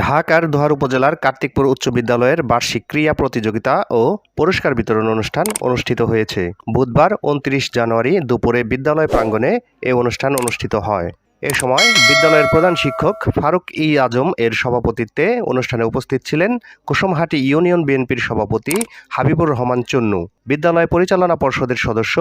ঢাকার দোহার উপজেলার কার্তিকপুর উচ্চ বিদ্যালয়ের বার্ষিক ক্রীড়া প্রতিযোগিতা ও পুরস্কার বিতরণ অনুষ্ঠান অনুষ্ঠিত হয়েছে। বুধবার ২৯ জানুয়ারি দুপুরে বিদ্যালয় প্রাঙ্গণে এ অনুষ্ঠান অনুষ্ঠিত হয়। এ সময় বিদ্যালয়ের প্রধান শিক্ষক ফারুক ই আজম এর সভাপতিত্বে অনুষ্ঠানে উপস্থিত ছিলেন কুসুমহাটি ইউনিয়ন বিএনপির সভাপতি হাবিবুর রহমান চুন্নু, বিদ্যালয় পরিচালনা পর্ষদের সদস্য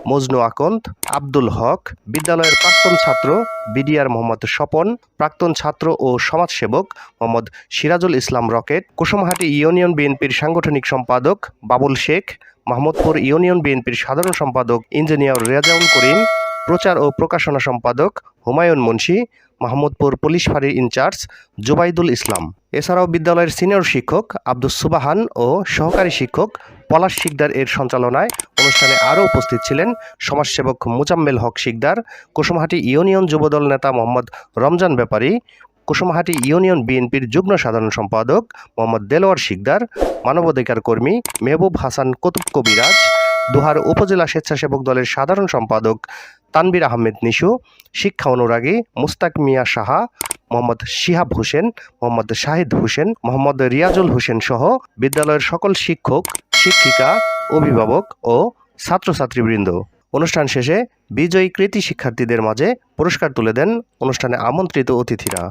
মজনু আকন্দ, আব্দুল হক, বিদ্যালয়ের প্রাক্তন ছাত্র বিডিআর মোহাম্মদ স্বপন, প্রাক্তন ছাত্র ও সমাজসেবক মোহাম্মদ সিরাজুল ইসলাম রকেট, কুসুমহাটি ইউনিয়ন বিএনপির সাংগঠনিক সম্পাদক বাবুল শেখ, মাহমুদপুর ইউনিয়ন বিএনপির সাধারণ সম্পাদক ইঞ্জিনিয়ার রেজাউল করিম, প্রচার ও প্রকাশনা সম্পাদক হুমায়ুন মুন্সি, মাহমুদপুর পুলিশ ফাঁড়ির ইনচার্জ জুবাইদুল ইসলাম। এছাড়াও বিদ্যালয়ের সিনিয়র শিক্ষক আব্দুস সুবাহান ও সহকারী শিক্ষক পলাশ শিকদার এর সঞ্চালনায় অনুষ্ঠানে আরও উপস্থিত ছিলেন সমাজসেবক মুজাম্মেল হক শিকদার, কুসুমহাটি ইউনিয়ন যুবদল নেতা মোহাম্মদ রমজান ব্যাপারী, কুসুমহাটি ইউনিয়ন বিএনপির যুগ্ম সাধারণ সম্পাদক মোহাম্মদ দেলোয়ার শিকদার, মানবাধিকার কর্মী মেহবুব হাসান কুতুব কবিরাজ, দোহার উপজেলা স্বেচ্ছাসেবক দলের সাধারণ সম্পাদক তানবির আহমেদ নিশু, শিক্ষা অনুরাগী মুস্তাক মিয়া সাহা, মোহাম্মদ শিহাব হোসেন, মোহাম্মদ শাহিদ হোসেন, মোহাম্মদ রিয়াজুল হোসেন সহ বিদ্যালয়ের সকল শিক্ষক, শিক্ষিকা, অভিভাবক ও ছাত্রছাত্রীবৃন্দ। অনুষ্ঠান শেষে বিজয়ী কৃতী শিক্ষার্থীদের মাঝে পুরস্কার তুলে দেন অনুষ্ঠানে আমন্ত্রিত অতিথিরা।